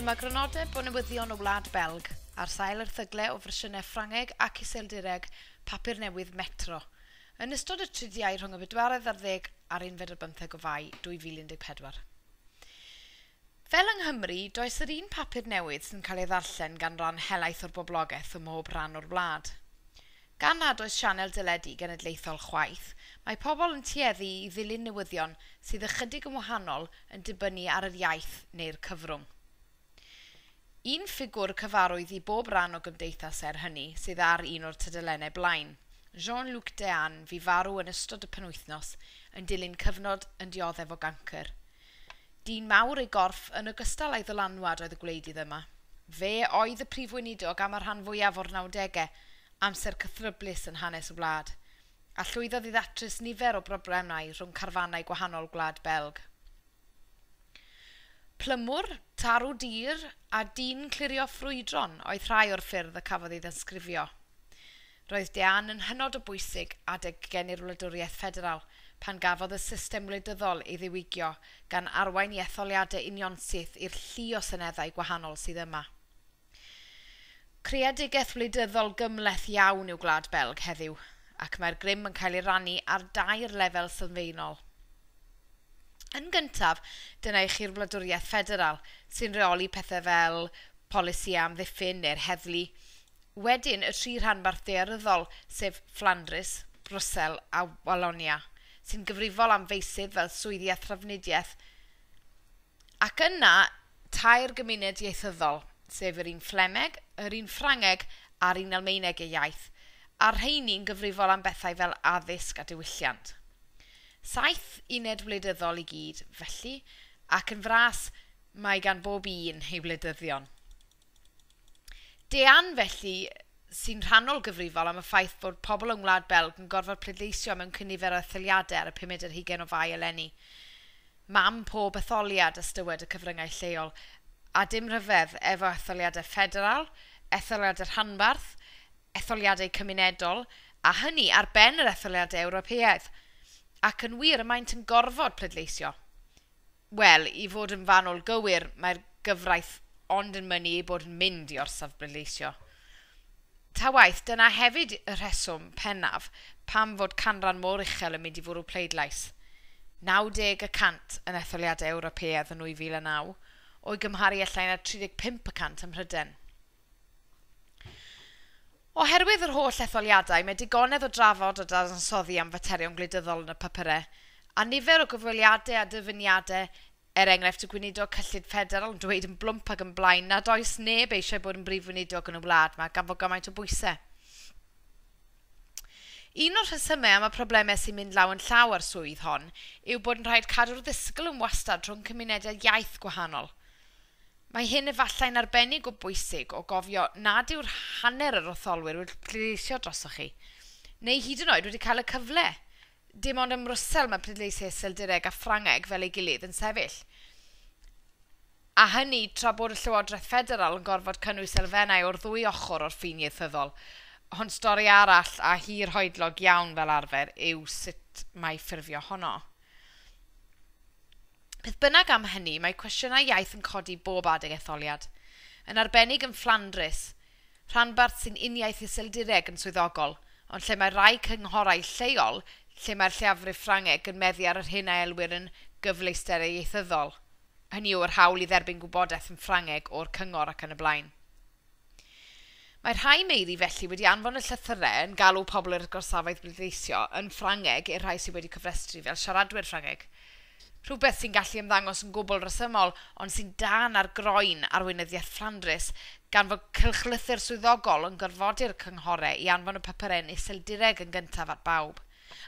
Dyma grynodeb o newyddion o Wlad Belg ar sail erthyglau o fersiynau Ffrangeg ac Iseldireg papur newydd Metro, yn ystod y tridiau'r rhwng y 14 ar 15 o Fai 2014. Fel yng Nghymru, does yr un papur newydd sy'n cael ei ddarllen gan ran helaeth o'r boblogaeth ym mhob rhan o'r wlad. Gan nad oes sianel dyledu genedlaethol chwaith, mae pobl yn tueddu i ddilyn newyddion sydd ychydig yn wahanol yn dibynnu ar yr iaith neu'r cyfrwng. Un ffigwr cyfarwydd i bob ran o gymdeithas hynny sydd ar un o'r tudalennau blaen, Jean-Luc Dean, fu farw yn ystod y penwythnos yn dilyn cyfnod yn dioddef o gancr. Dyn mawr ei gorff yn ogystal â'i ddylanwad oedd y gwleidydd yma. Fe oedd y prif weinidog am y rhan fwyaf o'r 90au, amser cythryblus yn hanes y wlad, a llwyddodd i ddatrys nifer o broblemau rhwng carfannau gwahanol Gwlad Belg. Plymwr, tarw dir a dyn clirio ffrwydron oedd rhai o'r ffyrdd y cafodd ei ddysgrifio. Roedd Dean yn hynod o bwysig adeg gen i'r Wladwriaeth Ffederal pan gafodd y system wleidyddol ei ddiwygio gan arwain i etholiadau unionsyth i'r llu o seneddau gwahanol sydd yma. Creadigaeth wleidyddol gymleth iawn yw Gwlad Belg heddiw, ac mae'r grym yn cael ei rannu ar 2 lefel sylfaenol. Yn gyntaf, dyna i chi'r Wladwriaeth Ffederal sy'n reoli pethau fel polisi amddiffyn neu'r heddlu. Wedyn y 3 rhanbarth daearyddol sef Flandres, Brwsel a Walonia sy'n gyfrifol am feisydd fel swyddi a thrafnidiaeth. Ac yna, 2 gymuned ieithyddol sef yr un Flemeg, yr un Ffrangeg a'r un Almaeneg ei iaith, a'r rheini'n gyfrifol am bethau fel addysg a diwylliant. 7 uned wleidyddol i gyd, felly, ac yn fras mae gan bob un ei wleidyddion. Dean, felly, sy'n rhannol gyfrifol am y ffaith bod pobl yng Wlad Belg yn gorfod pleidleisio mewn cynifer o etholiadau ar y 15 o Fai eleni. Mam pob etholiad ystywed y cyfryngau lleol, a dim rhyfedd efo etholiadau ffederal, etholiadau rhanbarth, etholiadau cymunedol, a hynny ar ben yr etholiadau Ewropeaidd. Ac yn wir y maent yn gorfod pleidleisio. Wel, i fod yn fanwl gywir, mae'r gyfraith ond yn mynnu i bod yn mynd i orsaf pleidleisio. Ta waith, dyna hefyd y rheswm pennaf pam fod canran mor uchel yn mynd i fwrw pleidlais. 90% yn etholiadau Ewropeaidd yn 2009, o'i gymharu allai na 35% ym Mhryden. Oherwydd yr holl etholiadau, mae digonedd o drafod o dadansoddi am faterion gwleidyddol yn y papurau, a nifer o gyfweliadau a dyfyniadau, enghraifft y gweinidog cyllid ffederal yn dweud yn blwmp ac yn blaen nad oes neb eisiau bod yn brif weinidog yn y wlad mae gan fod gymaint o bwysau. Un o'r rhesymau am y problemau sy'n mynd law yn llaw ar swydd hon yw bod yn rhaid cadw'r ddisgwyl yn wastad rhwng cymunedau iaith gwahanol. Mae hyn efallai'n arbennig o bwysig o gofio nad yw'r hanner yr otholwyr wedi pleidleisio drosoch chi, neu hyd yn oed wedi cael y cyfle. Dim ond ym Mrwsel mae pleidleisiau Iseldireg a Ffrangeg fel ei gilydd yn sefyll. A hynny tra bod y Llywodraeth Ffederal yn gorfod cynnwys elfennau o'r 2 ochr o'r ffin ieithyddol, ond stori arall a hir hoedlog iawn fel arfer yw sut mae ffurfio honno. Beth bynnag am hynny, mae cwestiynau iaith yn codi bob adeg etholiad. Yn arbennig yn Flandres, rhanbarth sy'n uniaith Iseldireg yn swyddogol, ond lle mae rai cynghorau lleol, lle mae'r lleiafrif Ffrangeg yn meddu ar yr hyn a elwyr yn gyfleusterau ieithyddol. Hynny yw'r hawl i dderbyn gwybodaeth yn Ffrangeg o'r cyngor ac yn y blaen. Mae rhai meiri felly wedi anfon y llythyrau yn galw pobl i'r gorsafoedd bleidleisio yn Ffrangeg i'r rhai sydd wedi cyfrestru fel siaradwyr Ffrangeg. Rhywbeth sy'n gallu ymddangos yn gwbl resymol, ond sy'n dan ar groen arweinyddiaeth Flandres gan fod cylchlythyr swyddogol yn gorfodi'r cynghorau i anfon y papurau Iseldireg yn gyntaf at bawb,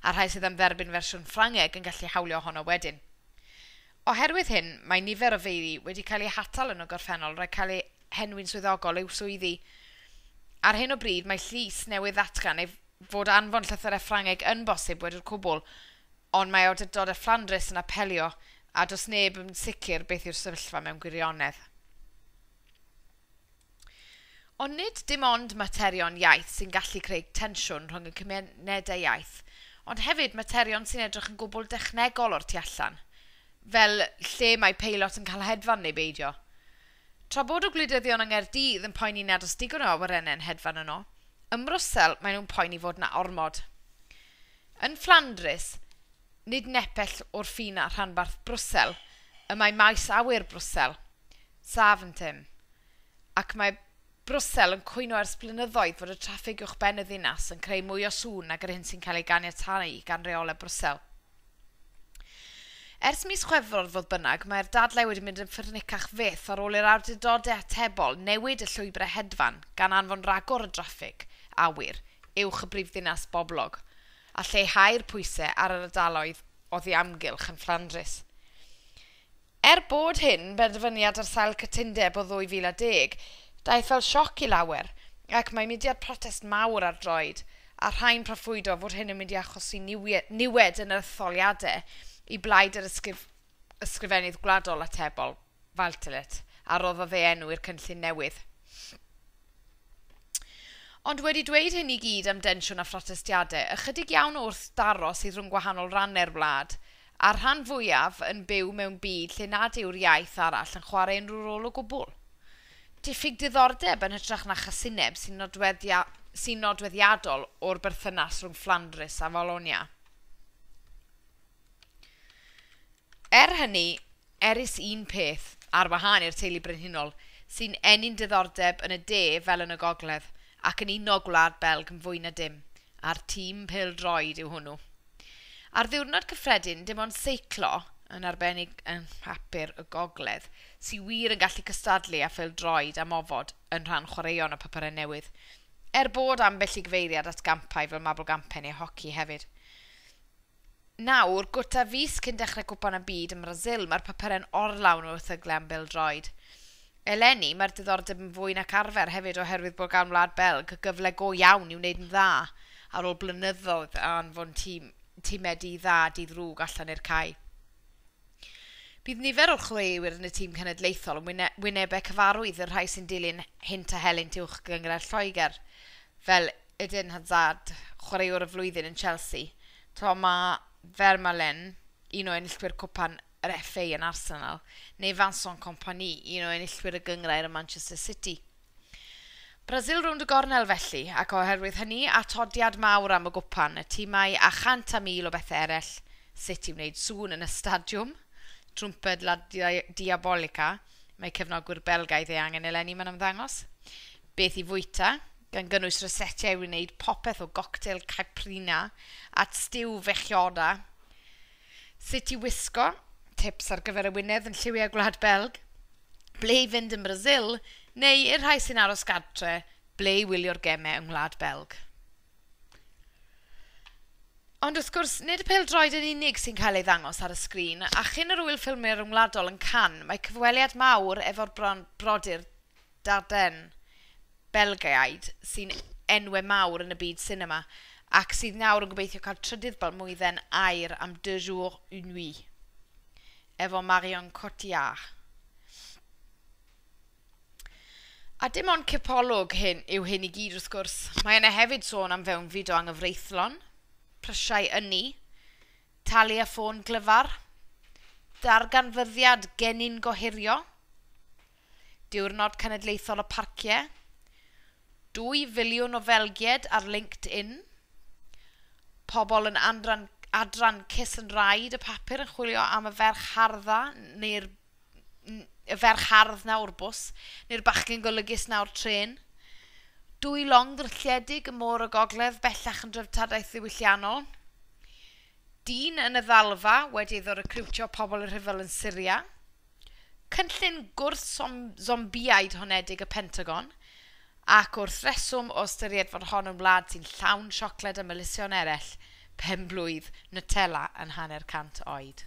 a rhai sydd am dderbyn fersiwn Ffrangeg yn gallu hawlio honno wedyn. Oherwydd hyn, mae nifer o feiri wedi cael ei hatal yn y gorffennol rhaid cael ei henwi'n swyddogol i'w swyddi. Ar hyn o bryd, mae llys newydd ddatgan ei fod anfon llythyrau Ffrangeg yn bosib wedi'r cwbl, ond mae awdurdodau Flandres yn apelio a does neb yn sicr beth yw'r sefyllfa mewn gwirionedd. Ond nid dim ond materion iaith sy'n gallu creu tensiwn rhwng y cymunedau iaith, ond hefyd materion sy'n edrych yn gwbl dechnegol o'r tu allan, fel lle mae peilot yn cael hedfan neu beidio. Tra bod o gwleidyddion yng Nghaerdydd yn poeni nad oes digon o awyrennau'n hedfan yno, ym Mrwsel maen nhw'n poeni fod na ormod. Yn Flandrys, nid nepell o'r ffin a rhanbarth Brwsel, y mae maes awyr Brwsel, Saventim, ac mae Brwsel yn cwyno ers blynyddoedd fod y traffig uwch ben y ddinas yn creu mwy o sŵn nag yr hyn sy'n cael ei ganiatáu gan reolau Brwsel. Ers mis Chwefror fodd bynnag, mae'r dadlau wedi mynd yn ffyrnicach fyth ar ôl i'r awdurdodau atebol newid y llwybrau hedfan gan anfon ragor y draffig awyr uwch y brifddinas boblog, a lleihau'r pwysau ar yr ardaloedd oddi amgylch yn Flandrys. Bod hyn benderfyniad ar sail cytundeb o 2010, daeth fel sioc i lawer, ac mae mudiad protest mawr ar droed, a rhain proffwydo fod hyn yn mynd i achosi niwed yn yr etholiadau i blaid yr ysgrifennydd gwladol atebol, Valtelet, a roddodd ei enw i'r cynllun newydd. Ond wedi dweud hyn i gyd am densiwn a phrotestiadau, ychydig iawn wrth daro sydd rhwng gwahanol rannau'r wlad, a'r rhan fwyaf yn byw mewn byd lle nad yw'r iaith arall yn chwarae unrhyw rôl o gwbl. Diffyg diddordeb yn hytrach na chasineb sy'n nodweddiadol o'r berthynas rhwng Flandrys a Walonia. Hynny, eris un peth ar wahân i'r teulu brenhinol sy'n enni'n diddordeb yn y de fel yn y gogledd ac yn uno Gwlad Belg yn fwy na dim, a'r tîm pêl-droed yw hwnnw. Ar ddiwrnod cyffredin, dim ond seiclo, yn arbennig yn papur y gogledd, sy'n wir yn gallu cystadlu a pêl-droed am ofod yn rhan chwaraeon a papurau newydd, bod ambell i gyfeiriad at gampau fel Mabel Gampen neu hoci hefyd. Nawr, gwta fus cyn dechrau cwpan y byd yn Brasil, mae'r papurau'n orlawn o erthyglau am bêl-droed. Eleni, mae'r diddordeb yn fwy nac arfer hefyd oherwydd bod gan Wlad Belg gyfle go iawn i wneud yn dda ar ôl blynyddoedd a anfon tîmedi dda di-ddrwg allan i'r cae. Bydd nifer o'r chwaraewyr yn y tîm cenedlaethol yn wynebau cyfarwydd yr rhai sy'n dilyn hynt a helynt uwch gyngred Lloegr, fel Eden Hazard, chwaraewr y flwyddyn yn Chelsea, Thomas Vermaelen, un o enillwyr cwpan yr FA yn Arsenal, neu Vincent Kompany, un o enillwyr y gyngrair yn Manchester City. Brasil rownd y gornel felly, ac oherwydd hynny atodiad mawr am y gwpan, y tîmau a 100,000 o bethau eraill, sut i wneud sŵn yn y stadiwm, trwmped la diabolica, mae cefnogwyr Belgaidd ei angen eleni ma'n ymddangos, beth i fwyta, gan gynnwys resetiau i wneud popeth o goctel caiprina at stiw fechioda, sut i wisgo, tips ar gyfer y Wynedd yn lliwiau Gwlad Belg, ble i fynd yn Brasil, neu i'r rhai sy'n aros gadre, ble i wylio'r gemau yng Wlad Belg. Ond wrth gwrs, nid y pêl-droed yn unig sy'n cael ei ddangos ar y sgrin, a chyn yr wyl ffilmau ryngwladol yn Cannes, mae cyfweliad mawr efo'r brodyr Darden Belgaidd sy'n enwau mawr yn y byd sinema, ac sydd nawr yn gobeithio cael trydydd balmwydden air am 2 jours, 1 nuit, efo Marion Cotillard. A dim ond cipolwg yw hyn i gyd wrth gwrs. Mae yna hefyd sôn am fewn fideo anghyfreithlon, prysiau ynni, talu a ffôn glyfar, darganfyddiad gennin gohirio, diwrnod cenedlaethol o parciau, 2 filiwn o felgied ar LinkedIn, pobl yn adran Kiss and Ride y papur yn chwilio am y ferch hardda neu'r ferch hardd na o'r bws neu'r bachgen golygus na o'r tren, 2 long ddrylledig y môr o gogledd bellach yn dreftadaeth ddiwylliannol, dyn yn y ddalfa wedi iddo recriwtio pobl y rhyfel yn Syria, cynllun gwrth zombiaid honedig y Pentagon, ac wrth reswm o ystyried fod hon yn wlad sy'n llawn siocled a melision eraill, pen blwydd Nutella yn 100 oed.